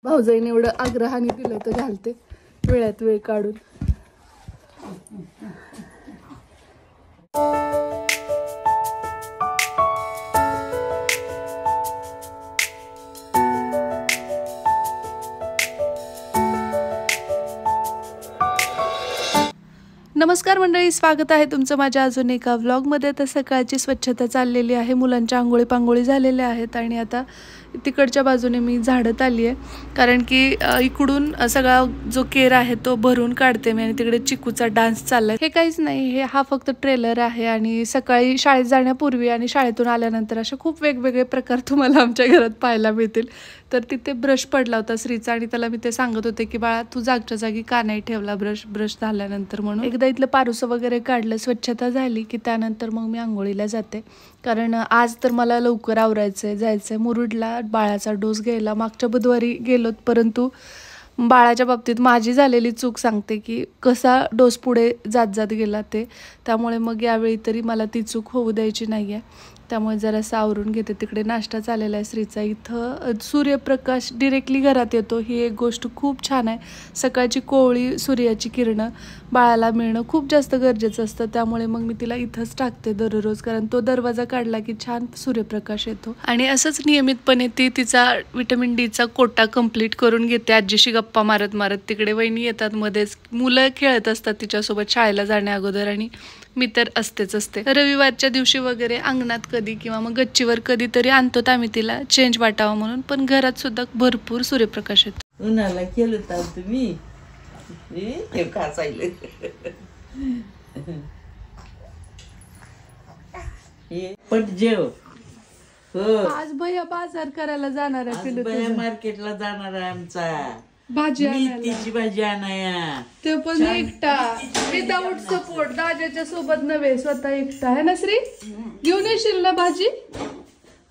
भाऊजाईने एवढं आग्रहाने दिलं तर घालते वेळात वेळ काढून. नमस्कार मंडळी, स्वागत आहे तुमचं माझ्या अजून एका व्लॉगमध्ये. तर सकाळची स्वच्छता चाललेली आहे, मुलांच्या आंघोळी पांघोळी झालेल्या आहेत आणि आता तिकडच्या बाजूने मी झाडत आली आहे, कारण की इकडून सगळा जो केर आहे तो भरून काढते मी आणि तिकडे चिकूचा डान्स चाललाय. हे काहीच नाही, हा फक्त ट्रेलर आहे. आणि सकाळी शाळेत जाण्यापूर्वी आणि शाळेतून आल्यानंतर असे खूप वेगवेगळे प्रकार तुम्हाला आमच्या घरात पाहायला मिळतील. तर तिथे ब्रश पडला होता श्रीचा आणि त्याला मी ते सांगत होते की बाळा तू जागच्या जागी का नाही ठेवला ब्रश झाल्यानंतर म्हणून. एकदा इथलं पारुसं वगैरे काढलं, स्वच्छता झाली की त्यानंतर मग मी आंघोळीला जाते, कारण आज तर मला लवकर आवरायचंय, जायचंय मुरुडला बाळाचा डोस घ्यायला. मागच्या बुधवारी गेलोत, परंतु बाळाच्या बाबतीत माझी झालेली चूक सांगते की कसा डोस पुढे जात गेला ते. त्यामुळे मग यावेळी तरी मला ती चूक होऊ द्यायची नाही आहे. त्यामुळे जरासं आवरून घेते. तिकडे नाश्ता चाललेला आहे श्रीचा. इथं सूर्यप्रकाश डिरेक्टली घरात येतो, ही एक गोष्ट खूप छान आहे. सकाळची कोवळी सूर्याची किरणं बाळाला मिळणं खूप जास्त गरजेचं असतं. त्यामुळे मग मी तिला इथंच टाकते दररोज, कारण तो दरवाजा काढला की छान सूर्यप्रकाश येतो. आणि असंच नियमितपणे ती तिचा विटॅमिन डीचा कोटा कंप्लीट करून घेते. आजीशी गप्पा मारत मारत. तिकडे वहिनी येतात मध्येच, मुलं खेळत असतात तिच्यासोबत शाळेला जाण्या अगोदर, आणि मी तर असते. रविवारच्या दिवशी वगैरे अंगणात कधी किंवा मग गच्चीवर कधीतरी आणतो आम्ही तिला चेंज वाटावा म्हणून. पण घरात सुद्धा भरपूर सूर्यप्रकाश येतो. उन्हाला केलं तर तुम्ही पण जेव. हो, आज भैया बाजार करायला जाणार आहे, भैया मार्केटला जाणार आहे आमचा भाजी मेथीची भाजी आणाया. ते पण एकटा, विदाऊट सपोर्ट, दादाच्या सोबत नव्हे, स्वतः एकटा आहे ना श्री. घेऊन येशील ना भाजी?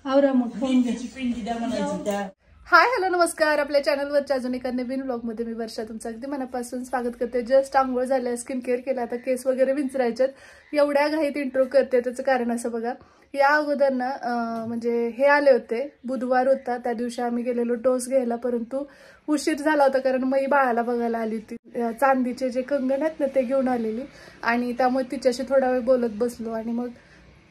आवरा मग. पिंडी द्या म्हणायचं त्या. हाय हॅलो नमस्कार, आपल्या चॅनलवरच्या अजून एका नवीन व्लॉगमध्ये मी वर्षा तुमचं अगदी मनापासून स्वागत करते. जस्ट आंघोळ झाल्या, स्किन केअर केला, आता केस वगैरे विंचरायच्यात. एवढ्या घाईत इंट्रो करते, त्याचं कारण असं बघा. या अगोदर ना म्हणजे हे आले होते, बुधवार होता, त्या दिवशी आम्ही गेलेलो डोस घ्यायला, परंतु उशीर झाला होता कारण मी बाळाला बघायला आली होती. चांदीचे जे कंगण आहेत ना ते घेऊन आलेली, आणि त्यामुळे तिच्याशी थोडा वेळ बोलत बसलो आणि मग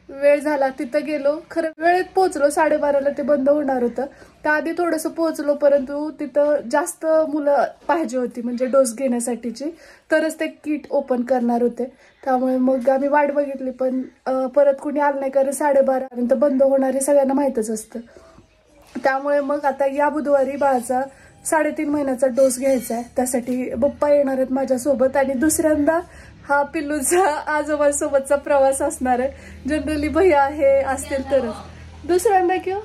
वेळ झाला. तिथं गेलो, खरं वेळेत पोहोचलो, 12:30ला ते बंद होणार होतं. त्याआधी थोडंसं पोहोचलो, परंतु तिथं जास्त मुलं पाहिजे होती म्हणजे डोस घेण्यासाठीची, तरच ते किट ओपन करणार होते. त्यामुळे मग आम्ही वाट बघितली, पण परत कुणी आलं नाही, कारण 12:30 बंद होणार हे सगळ्यांना माहीतच असतं. त्यामुळे मग आता या बुधवारी बाळाचा 3.5 महिन्याचा डोस घ्यायचा आहे. त्यासाठी पप्पा येणार आहेत माझ्यासोबत, आणि दुसऱ्यांदा हा पिल्लूचा आजोबांसोबतचा प्रवास असणार आहे. जनरली भैया हे असतील तरच. दुसऱ्यांदा किंवा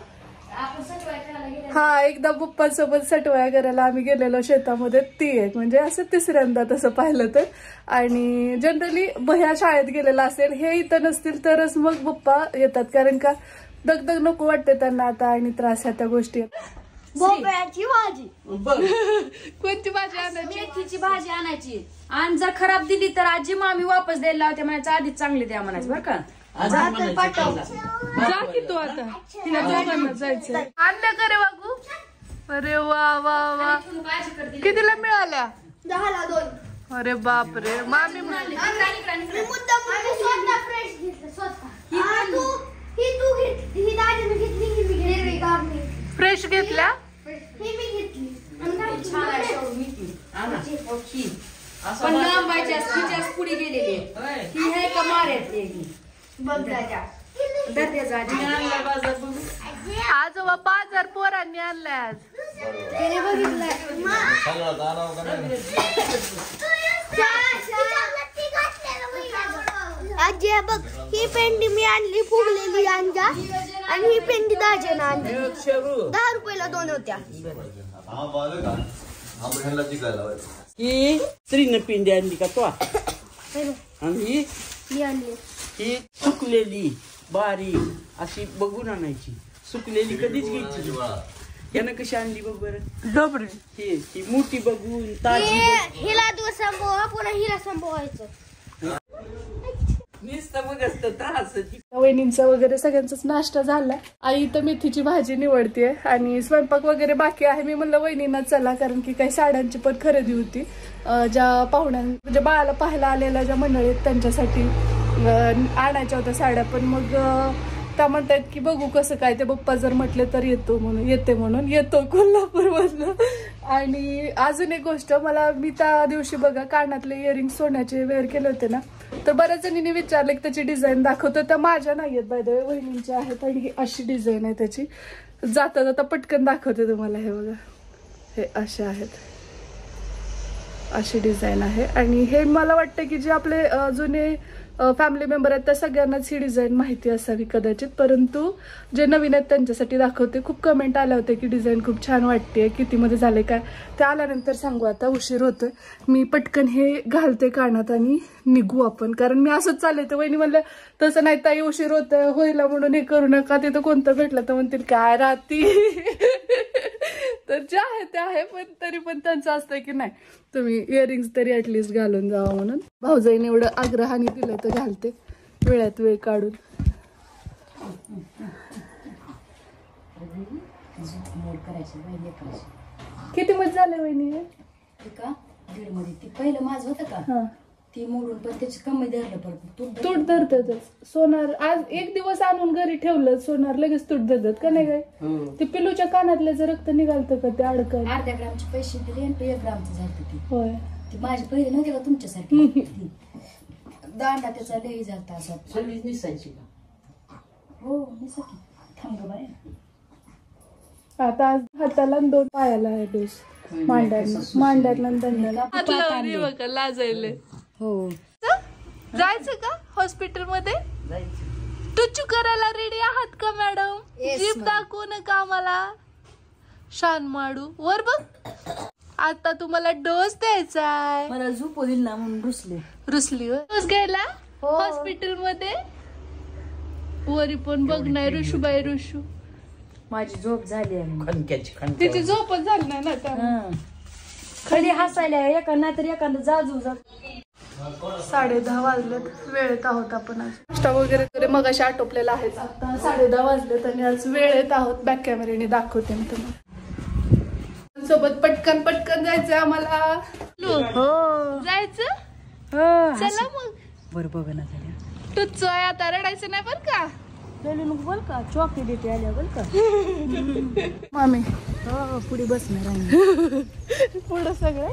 हा एकदा पप्पांसोबत सटवाया करायला आम्ही गेलेलो शेतामध्ये, ती एक म्हणजे असं तिसऱ्यांदा तसं पाहिलं तर. आणि जनरली भैया शाळेत गेलेला असेल, हे इथं नसतील तरच मग पप्पा येतात, कारण का दगदग नको वाटते त्यांना आता आणि त्रास ह्या त्या गोष्टी. भोपळ्याची भाजी. कोणती भाजी आणायची? मेथीची भाजी आणायची, आणि जर खराब दिली तर आजी मामी वापस द्यायला लावते म्हणायचं, आधीच चांगली द्या म्हणायचं बरं का. जा की तू आता, तिला दोघांना जायचं. आणल्या का रे वागू? अरे वा वा वा, कितीला मिळाल्या? 10ला 2. अरे बाप रे, मामी फ्रेश घेतल्या. पण लांबायच्या पुढे गेलेली ही आहे का मारेत आजोबा बाजार पोरांनी आणलाय आज. आजी बघ, ही पेंडी मी आणली फुगलेली अंजा, आणि ही पेंडी दाजीने आणली. 10 रुपयाला 2 होत्या. ही स्त्रीने पिंडी आणली का तो? आणि ही सुकलेली बारीक अशी बघून आणायची, सुकलेली कधीच घ्यायची. यानं कशी आणली बघ बरं डबरी. ही मोठी बघून ताजी. हिला तू संभव, पुन्हा हिला संभवायचं. नुसतं बघ असतं त्रास. वहिनींचा वगैरे सगळ्यांचाच नाश्ता झाला. आई तर मेथीची भाजी निवडते आणि स्वयंपाक वगैरे बाकी आहे. मी म्हणलं वहिनींना चला, कारण की काही साड्यांची पण खरेदी होती ज्या पाहुण्या म्हणजे बाळाला पाहायला आलेल्या ज्या मंडळी आहेत त्यांच्यासाठी आणायच्या होत्या साड्या. पण मग त्या म्हणतात की बघू कसं काय ते, पप्पा जर म्हटले तर येते म्हणून येतो कोल्हापूरमधनं. आणि अजून एक गोष्ट, मी त्या दिवशी बघा कानातले इयरिंग सोन्याचे वेअर केले होते ना, तर बऱ्याच जणींनी विचारले की त्याची डिझाईन दाखवतो. त्या माझ्या नाही आहेत बाय द वे, वहिनींच्या आहेत. आणि ही अशी डिझाईन आहे त्याची. जाता जाता पटकन दाखवते तुम्हाला. हे बघा, हे असे आहेत, अशी डिझाईन आहे. आणि हे मला वाटतं की जे आपले जुने फॅमिली मेंबर आहेत त्या सगळ्यांनाच ही डिझाईन माहिती असावी कदाचित, परंतु जे नवीन आहेत त्यांच्यासाठी दाखवते. खूप कमेंट आल्या होत्या की डिझाईन खूप छान वाटते, कितीमध्ये झाले काय ते आल्यानंतर सांगू. आता उशीर होतोय, मी पटकन हे घालते कानात आणि निघू आपण, कारण मी असंच चालले. तर वहिनी म्हणलं तसं नाही ताई, उशीर होतोय, होईला म्हणून हे करू नका, तिथं कोणतं भेटलं तर म्हणतील काय राहती. तर जे आहे ते आहे, पण तरी पण त्यांचं असतं की नाही तुम्ही इयरिंग्स तरी ऍटलिस्ट घालून जावा म्हणून. भाऊजाईने एवढं आग्रहाने दिलं तर घालते वेळात वेळ काढून. किती मत झाले वहिनी? का 1.5 मध्ये ती पहिलं माझं होतं का ती मोडून, पण त्याची कमी धरलं परत तूट धरतात. सोनार आज एक दिवस आणून घरी ठेवलं, सोनार लगेच तूट धरतात का नाही काय? ते पिलूच्या कानातलं जर रक्त निघालतं का ते अडकत. अर्ध्या ग्रामचे पैसे दिले आणि 1 ग्रामचं झालं ती. होय, ती माझे पहिले नव्हते का तुमच्यासारखी. दांडा त्याचा लई झालता असा. सगळीच निसायची का? हो निसाकी. थांब ग बाय. आता आज हाताला 2 पायाला आहे डोस. मांड्याला दंडाला लाजायले. हो जायचं का हॉस्पिटल मध्ये? टुचू करायला रेडी आहात का मॅडम? जीप दाखवू नका आम्हाला. शान माडू वर बघ. आता तुम्हाला डोस द्यायचाय. मला झोपू दिल ना म्हणून रुसली डोस घ्यायला हॉस्पिटल मध्ये. वरी पण बघ नाही ऋषूबाई. ऋषू माझी झोप झाली आहे. तिची झोपच झाली नाही ना त्या. खाली हसायला एका नाहीतर एखादं जाजू 10:30 वाजलेत. वेळेत आहोत आपण आज. नाश्ता वगैरे मग अशा आटोपलेला आहे. आता 10:30 वाजलेत आणि आज वेळेत आहोत. बॅक कॅमेऱ्याने दाखवते मी तुम्हाला. सोबत पटकन जायचंय आम्हाला. हो जायचं चला मग. बरं बघ ना टुच्चो आहे आता, रडायचं नाही बर का. बोल का चॉकलेट देते आल्या बोल का मामी. हो पुढे बसणार आहे. पुढं सगळं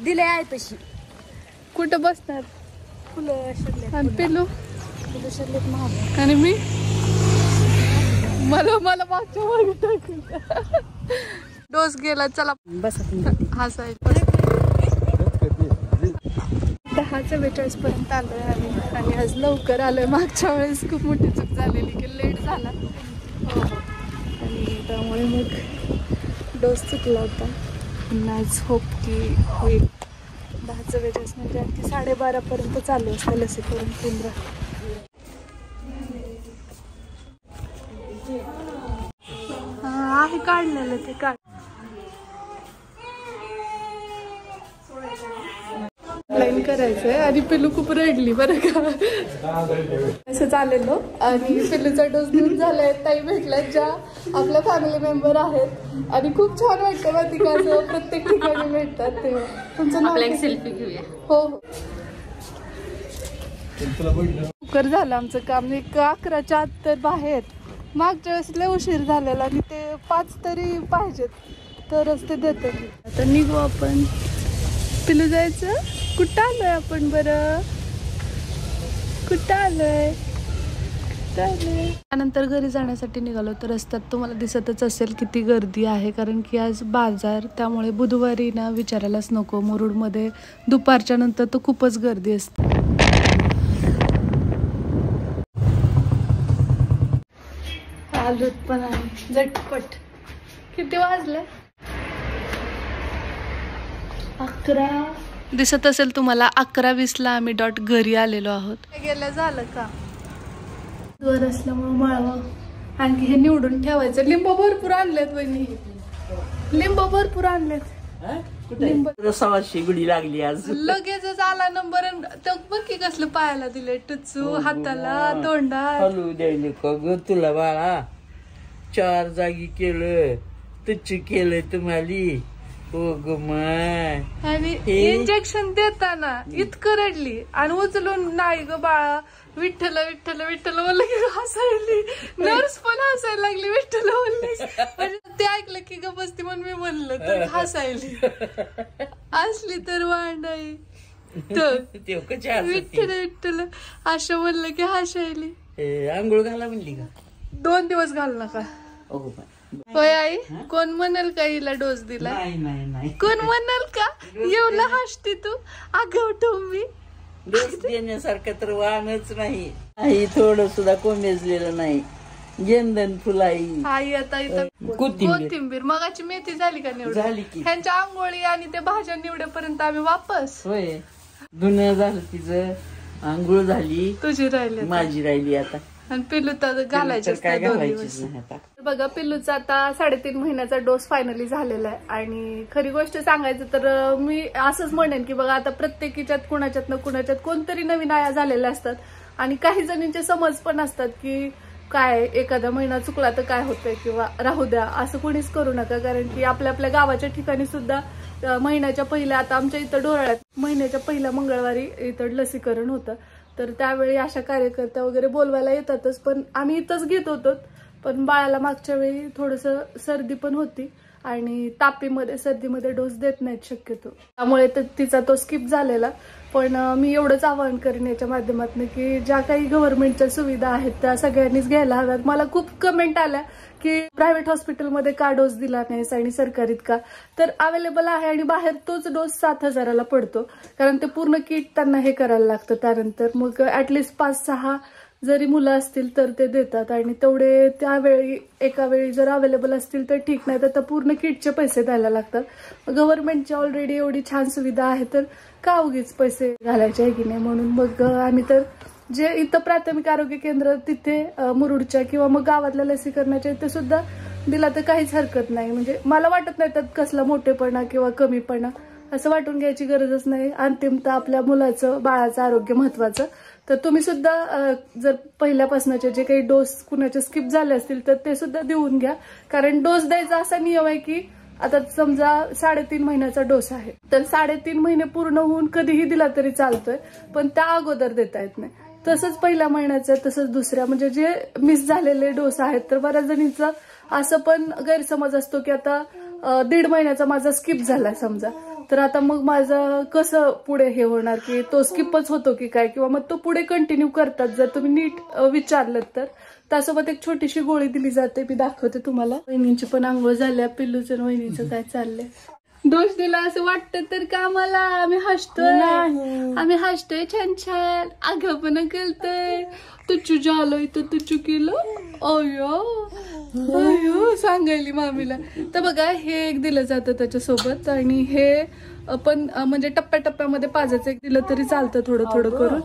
दिले आहे तशी. कुठं बसणार? फुलं शरले आणि पिलू फुलं शरलेत महाग. आणि मी मला मागच्या मागे टाकून. डोस गेला. चला बसा. हा साहेब 10:44 पर्यंत आलोय आम्ही आणि आज लवकर आलोय. मागच्या वेळेस खूप मोठी चूक झालेली की लेट झाला. आणि त्यामुळे मग डोस चुकला होता. आज होप की होईल. 10:44 म्हणजे आणखी 12:30 पर्यंत चालू असतं लसीकरण केंद्र. आहे काढलेलं ते काढ. लाईन करायचंय आणि पिलू खूप रडली बरं का. असं चाललेलो आणि पिलूचा डोस देऊन झालाय. ताई भेटल्यात ज्या आपल्या फॅमिली मेंबर आहेत आणि खूप छान वाटतं माहिती का, असं प्रत्येक ठिकाणी भेटतात तेव्हा. तुमचं नाव? सेल्फी घेऊया. हो लवकर झालं आमचं काम. 11च्या आत तर बाहेर. मागच्या वेळेस लय उशीर झालेला आणि ते 5 तरी पाहिजेत तरच ते देते. आता निघू आपण. पिलू जायचं. कुठं आलोय आपण बरं? कुठं आलोय? त्यानंतर घरी जाण्यासाठी निघालो तर रस्त्यात तुम्हाला दिसतच असेल किती गर्दी आहे, कारण की आज बाजार. त्यामुळे बुधवारी ना विचारायलाच नको. मुरुडमध्ये दुपारच्या नंतर तर खूपच गर्दी असते. आलोत पण आहे झटपट. किती वाजले? 11 दिसत असेल तुम्हाला. 11:20 आम्ही डॉट घरी आलेलो आहोत. गेलं झालं का घर असल्यामुळे मळवा. आणखी हे निवडून ठेवायचं. लिंब भरपूर आणलेत वहिनी. लिंब भरपूर आणलेत. कुठे सवाशे गुढी लागली आज. लगेचच आला नंबर. तो बघ की कसलं पायाला दिले टुचू, हाताला, तोंडात. हलू द्यायले का ग तुला बाळा. 4 जागी केलं, तुच्छ केलं तुम्हाला. हो ग माय. आणि इंजेक्शन देताना इतकं रडली आणि उचलून नाही ग बाळा विठ्ठल विठ्ठल विठ्ठल बोललं की हसायली. नर्स पण हसायला लागली विठ्ठल बोलली. म्हणजे ते ऐकलं की ग बसती म्हणून मी बोललो तर हसायली. असली तर वांडाई तर विठ्ठल विठ्ठल असं म्हणलं की हसायली. आंघोळ घाला म्हणली का? 2 दिवस घाल नका. होय आई. कोण म्हणाल का हिला डोस दिला? नाही कोण म्हणाल का एवढं हसते तू? आगाऊ तुम्ही डोस देण्यासारखं तर वाहनच नाही. थोडं सुद्धा कोमेजलेलं नाही. गेंदन फुलाई. आई आता इथं कोथिंबीर मगाची मेथी झाली का निवड? झाली की. ह्यांच्या आंघोळी आणि ते भाज्या निवडेपर्यंत आम्ही वापस. होय धुणं झालं तिचं, आंघोळ झाली, तुझी राहिली माझी राहिली आता. आणि पिल्लू तर घालायचं काय घालायचीच नाही आता. बघा पिल्लूचा आता 3.5 महिन्याचा डोस फायनली झालेला आहे. आणि खरी गोष्ट सांगायचं तर मी असंच म्हणेन की बघा आता प्रत्येकीच्यात कुणाच्यात कोणतरी नवीन आया झालेल्या असतात. आणि काही जणींचे समज पण असतात की काय एखादा महिना चुकला तर काय होतंय किंवा राहू द्या, असं कोणीच करू नका. कारण की आपल्या गावाच्या ठिकाणी सुद्धा महिन्याच्या पहिल्या, आता आमच्या इथं डोराळ्यात महिन्याच्या पहिल्या मंगळवारी इथं लसीकरण होतं. तर त्यावेळी अशा कार्यकर्त्या वगैरे बोलवायला येतातच. पण आम्ही इथंच घेत होतो. पण बाळाला मागच्या वेळी थोडंसं सर्दी पण होती आणि सर्दीमध्ये डोस देत नाहीत शक्यतो. त्यामुळे तिचा तो स्किप झालेला. पण मी एवढंच आवाहन करेन याच्या माध्यमातून की ज्या काही गव्हर्नमेंटच्या सुविधा आहेत त्या सगळ्यांनीच घ्यायला हव्यात. मला खूप कमेंट आल्या की प्रायव्हेट हॉस्पिटलमध्ये का डोस दिला नाहीस आणि सरकारीत का? तर अवेलेबल आहे आणि बाहेर तोच डोस 7,000ला पडतो. कारण ते पूर्ण किट त्यांना हे करायला लागतं. त्यानंतर मग ऍटलिस्ट 5-6 जरी मुलं असतील तर ते देतात. आणि तेवढे त्यावेळी एका वेळी जर अवेलेबल असतील तर ठीक, नाही तर पूर्ण किटचे पैसे द्यायला लागतात. गव्हर्नमेंटची ऑलरेडी एवढी छान सुविधा आहे तर का उगीच पैसे घालायचे आहे की नाही. म्हणून मग आम्ही तर जे इथं प्राथमिक आरोग्य केंद्र तिथे मुरुडच्या किंवा मग गावातल्या लसीकरणाच्या इथे सुद्धा दिला तर काहीच हरकत नाही. म्हणजे मला वाटत नाही त्यात कसला मोठेपणा किंवा कमीपणा असं वाटून घ्यायची गरजच नाही. अंतिमतः आपल्या मुलाचं बाळाचं आरोग्य महत्वाचं. तर तुम्ही सुद्धा जर पहिल्यापासूनचे जे काही डोस कुणाचे स्किप झाले असतील तर ते सुद्धा देऊन घ्या. कारण डोस द्यायचा असा नियम आहे की आता समजा 3.5 महिन्याचा डोस आहे तर 3.5 महिने पूर्ण होऊन कधीही दिला तरी चालतोय. पण त्या अगोदर देता येत नाही. तसंच पहिल्या महिन्याचं, तसंच दुसऱ्या, म्हणजे जे मिस झालेले डोस आहेत. तर बऱ्याच जणींचा असं पण गैरसमज असतो की आता 1.5 महिन्याचा माझा स्किप झाला समजा, तर आता मग माझं कसं पुढे हे होणार की तो स्किपच होतो की काय, किंवा मग तो पुढे कंटिन्यू करतात. जर तुम्ही नीट विचारलं तर त्यासोबत एक छोटीशी गोळी दिली जाते. मी दाखवते तुम्हाला. वहिनींची पण आंघोळ झाल्या. पिल्लूचं आणि वहिनीचं काय चाललंय. डोस दिला असं वाटतं तर का मला? आम्ही हसतोय छान छान. आगाऊपणा केलतोय. तुझू झालोय तर तुझू केलं. अयो सांगायली मामीला. तर बघा हे एक दिलं जातं त्याच्यासोबत. आणि हे पण म्हणजे टप्प्याटप्प्यामध्ये पाजायचं एक दिलं तरी चालतं थोडं थोडं करून.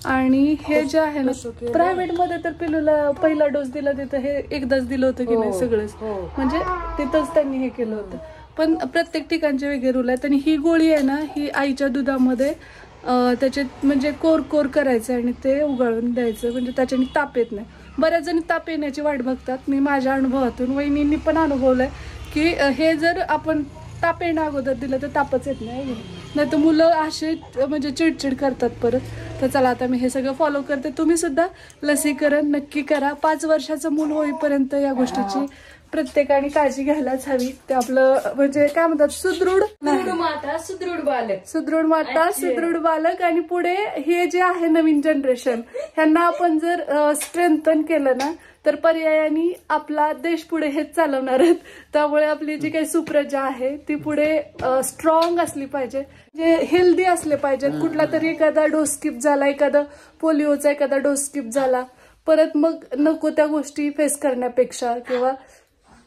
आणि हे जे आहे ना प्रायव्हेट मध्ये तर पिल्लूला पहिला डोस दिला तिथं हे एकदाच दिलं होतं की नाही सगळंच, म्हणजे तिथंच त्यांनी हे केलं होतं. पण प्रत्येक ठिकाणचे वेगळे रूल आहेत. आणि ही गोळी आहे ना ही आईच्या दुधामध्ये त्याचे म्हणजे कोर करायचं आणि ते उगाळून द्यायचं, म्हणजे त्याच्याने ताप येत नाही. बऱ्याच जणी ताप येण्याची वाट बघतात. मी माझ्या अनुभवातून, वहिनींनी पण अनुभवलंय की हे जर आपण ताप येण्या अगोदर दिलं तर तापच येत नाही तर मुलं असे म्हणजे चिडचिड करतात परत. तर चला आता मी हे सगळं फॉलो करते. तुम्ही सुद्धा लसीकरण नक्की करा. 5 वर्षाचं मूल होईपर्यंत या गोष्टीची प्रत्येकाने काळजी घ्यायलाच हवी. ते आपलं म्हणजे काय म्हणतात सुदृढ माता सुदृढ बालक. आणि पुढे हे जे आहे नवीन जनरेशन ह्यांना आपण जर स्ट्रेंथन केलं ना तर पर्यायाने आपला देश पुढे हेच चालवणार आहेत. त्यामुळे आपली जी काही सुप्रजा आहे ती पुढे स्ट्रॉंग असली पाहिजे, जे हेल्दी असले पाहिजेत. कुठला तरी एखादा डोस स्किप झाला, एखादा पोलिओचा एखादा डोस स्किप झाला, परत मग नको त्या गोष्टी फेस करण्यापेक्षा किंवा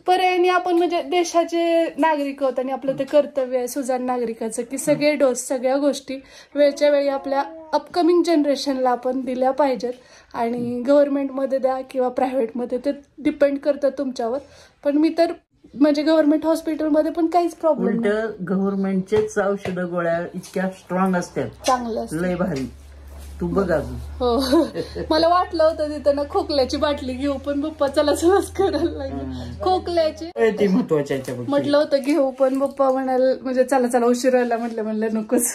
पर्यायाने आपण म्हणजे देशाचे नागरिक आहोत आणि आपलं ते कर्तव्य आहे सुजाण नागरिकाचं की सगळे डोस सगळ्या गोष्टी वेळच्या वेळी आपल्या अपकमिंग जनरेशनला आपण दिल्या पाहिजेत. आणि गव्हर्नमेंटमध्ये द्या किंवा प्रायव्हेटमध्ये ते डिपेंड करतं तुमच्यावर. पण मी तर म्हणजे गव्हर्नमेंट हॉस्पिटलमध्ये पण काहीच प्रॉब्लेम उलट गव्हर्नमेंटचेच औषध गोळ्या इतक्या स्ट्रॉंग असतात, चांगलं असतं. लय भारी. तू बघ अजून. हो मला वाटलं होतं तिथं ना खोकल्याची बाटली घेऊ, पण पप्पा चला चलाच करायला लागले खोकल्याची. ते महत्वाच्या म्हटलं होतं घेऊ, पण पप्पा म्हणाल म्हणजे चला चला उशीर व्हायला म्हणलं नकोच.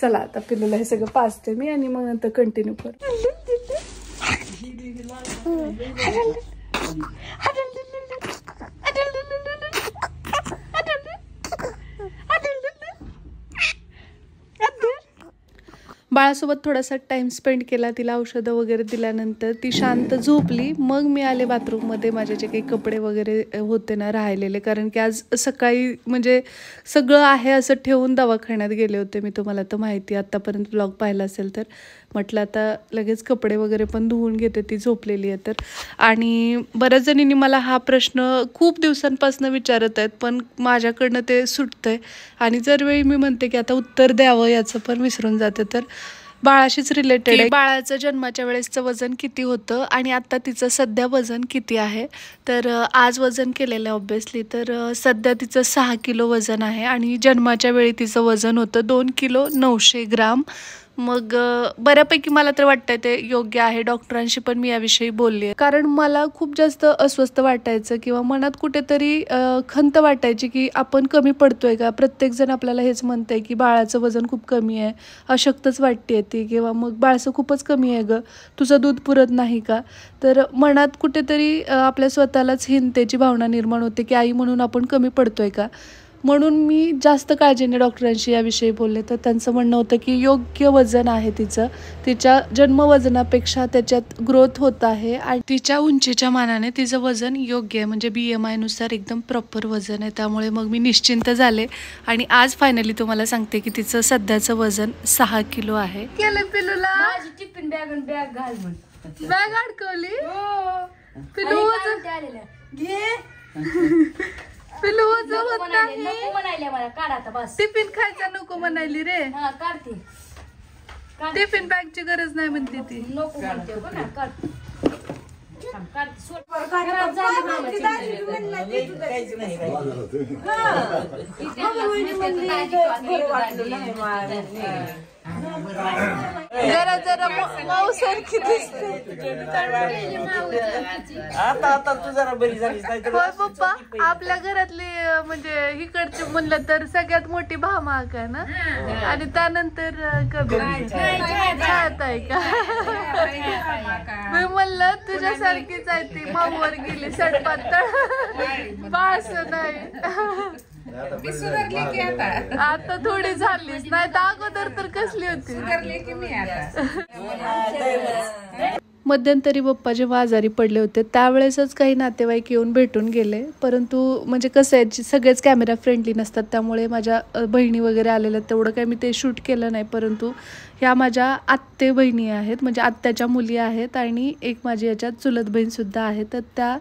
चला आता पिल्लूला हे सगळं पाजते मी आणि मग नंतर कंटिन्यू कर. बाळासोबत थोडासा टाइम स्पेंड केला, तिला औषधं वगैरे दिल्यानंतर ती शांत झोपली. मग मी आले बाथरूममध्ये, माझे जे काही कपडे वगैरे होते ना राहिलेले, कारण की आज सकाळी म्हणजे सगळं आहे असं ठेवून दवाखान्यात गेले होते मी. तुम्हाला तर माहिती, आत्तापर्यंत ब्लॉग पाहिला असेल तर. म्हटलं आता लगेच कपडे वगैरे पण धुवून घेते, ती झोपलेली आहे तर. आणि बऱ्याच जणींनी मला हा प्रश्न खूप दिवसांपासून विचारत आहेत, पण माझ्याकडनं ते सुटतंय. आणि जर वेळी मी म्हणते की आता उत्तर द्यावं याचं पण विसरून जाते. तर बाळाशीच रिलेटेड आहे. बाळाचं जन्माच्या वेळेसचं वजन किती होतं आणि आता तिचं सध्या वजन किती आहे. तर आज वजन केलेलं आहे ऑब्व्हियसली. तर सध्या तिचं 6 किलो वजन आहे आणि जन्माच्या वेळी तिचं वजन होतं 2 किलो 900 ग्राम. मग बऱ्यापैकी मला तर वाटतंय ते योग्य आहे. डॉक्टरांशी पण मी याविषयी बोलली आहे, कारण मला खूप जास्त अस्वस्थ वाटायचं किंवा मनात कुठेतरी खंत वाटायची की आपण कमी पडतोय का. प्रत्येकजण आपल्याला हेच म्हणतंय की बाळाचं वजन खूप कमी आहे, अशक्तच वाटते ती, किंवा मग बाळाचं खूपच कमी आहे गं, तुझं दूध पुरत नाही का. तर मनात कुठेतरी आपल्या स्वतःलाच हिंतेची भावना निर्माण होते की आई म्हणून आपण कमी पडतोय का. म्हणून मी जास्त काळजीने डॉक्टरांशी याविषयी बोलले. तर त्यांचं म्हणणं होतं की योग्य वजन आहे तिचं, तिच्या जन्मवजनापेक्षा त्याच्यात ग्रोथ होत आहे आणि तिच्या उंचीच्या मानाने तिचं वजन योग्य आहे, म्हणजे BMI नुसार एकदम प्रॉपर वजन आहे. त्यामुळे मग मी निश्चिंत झाले आणि आज फायनली तुम्हाला सांगते की तिचं सध्याचं वजन 6 किलो आहे. केलं पिलूला माझी टिफिन बॅग घाल म्हण. बॅग अडकवली पिलू घे पिलू होत नाही म्हणायले मला, काढ आता बस. टिफिन खायचा नको म्हणाली रे. हा काढते, टिफिन बॅगची गरज नाही म्हणते ती. नको म्हणते हो ना, काढ. जरा जरा माऊसारखी दिसते. आता तू जरा बरी झाली. होय पप्पा, आपल्या घरातली म्हणजे इकडची म्हणलं तर सगळ्यात मोठी भामाक आहे ना, आणि त्यानंतर कबीर छात आहे का. मी म्हणलं तुझ्यासारखीच आहे ती, माऊवर गेली सडपातळ, बास नाही. आता थोडी झालीच, नाही तर अगोदर तर कसली होती. मध्यंतरी पप्पा जेव्हा आजारी पडले होते त्यावेळेसच काही नातेवाईक येऊन भेटून गेले, परंतु म्हणजे कसं आहे सगळेच कॅमेरा फ्रेंडली नसतात, त्यामुळे माझ्या बहिणी वगैरे आलेल्या तेवढं काही मी ते शूट केलं नाही. परंतु ह्या माझ्या आत्ते बहिणी आहेत, म्हणजे आत्याच्या मुली आहेत, आणि एक माझी याच्यात चुलत बहीणसुद्धा आहे. तर त्या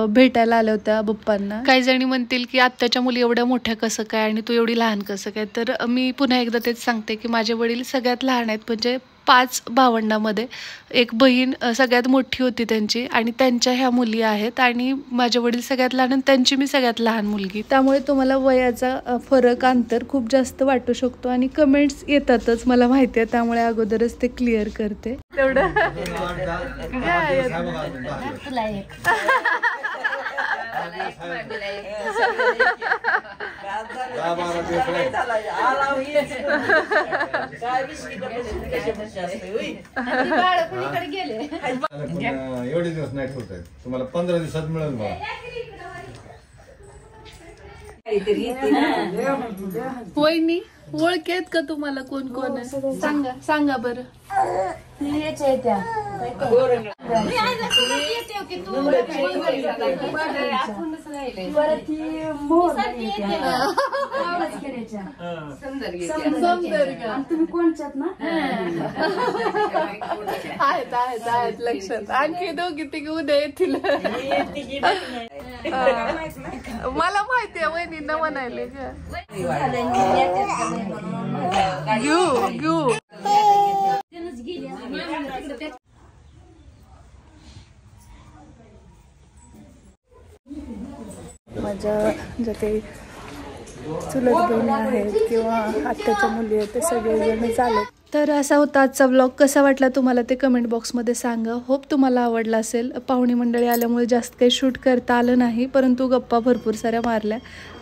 भेटायला आल्या होत्या पप्पांना. काही जणी म्हणतील की आत्याच्या मुली एवढ्या मोठ्या कसं काय आणि तू एवढी लहान कसं काय. तर मी पुन्हा एकदा तेच सांगते की माझे वडील सगळ्यात लहान आहेत, म्हणजे 5 भावंडामध्ये एक बहीण सगळ्यात मोठी होती त्यांची, आणि त्यांच्या ह्या मुली आहेत, आणि माझे वडील सगळ्यात लहान आणि त्यांची मी सगळ्यात लहान मुलगी. त्यामुळे तुम्हाला वयाचा फरक, अंतर खूप जास्त वाटू शकतो आणि कमेंट्स येतातच मला माहिती आहे, त्यामुळे अगोदरच ते क्लिअर करते. तेवढं एवढे दिवस नाही ठेवत आहेत, तुम्हाला 15 दिवसात मिळेल मला. वहिनी ओळख आहेत का तुम्हाला, कोण कोण आहे सांगा, सांगा बरं. तुम्ही कोणच्यात ना आहेत आहेत आहेत लक्षात. आणखी दोघी तिघी उद्या येतील. मला माहिती आहे वहिनींना म्हणायले घेऊ घेऊ. माझ्या ज्या काही चुलत बहिणी आहेत किंवा आत्याच्या मुली आहेत ते सगळेजण चालत. तर असा होता आजचा व्लॉग. कसा वाटला तुम्हाला ते कमेंट बॉक्समध्ये सांगा. होप तुम्हाला आवडला असेल. पाहुणी मंडळी आल्यामुळे जास्त काही शूट करता आलं नाही, परंतु गप्पा भरपूर साऱ्या मारल्या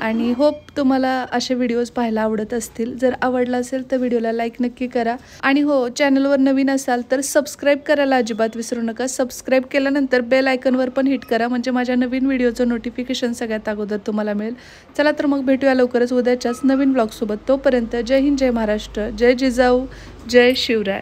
आणि होप तुम्हाला असे व्हिडिओज पाहायला आवडत असतील. जर आवडला असेल तर व्हिडिओला लाईक नक्की करा आणि हो, चॅनलवर नवीन असाल तर सबस्क्राईब करायला अजिबात विसरू नका. सबस्क्राईब केल्यानंतर बेल आयकॉनवर पण हिट करा, म्हणजे माझ्या नवीन व्हिडिओचं नोटिफिकेशन सगळ्यात अगोदर तुम्हाला मिळेल. चला तर मग भेटूया लवकरच उद्याच्याच नवीन ब्लॉगसोबत. तोपर्यंत जय हिंद, जय महाराष्ट्र, जय जिजाऊ, जय शिवराय.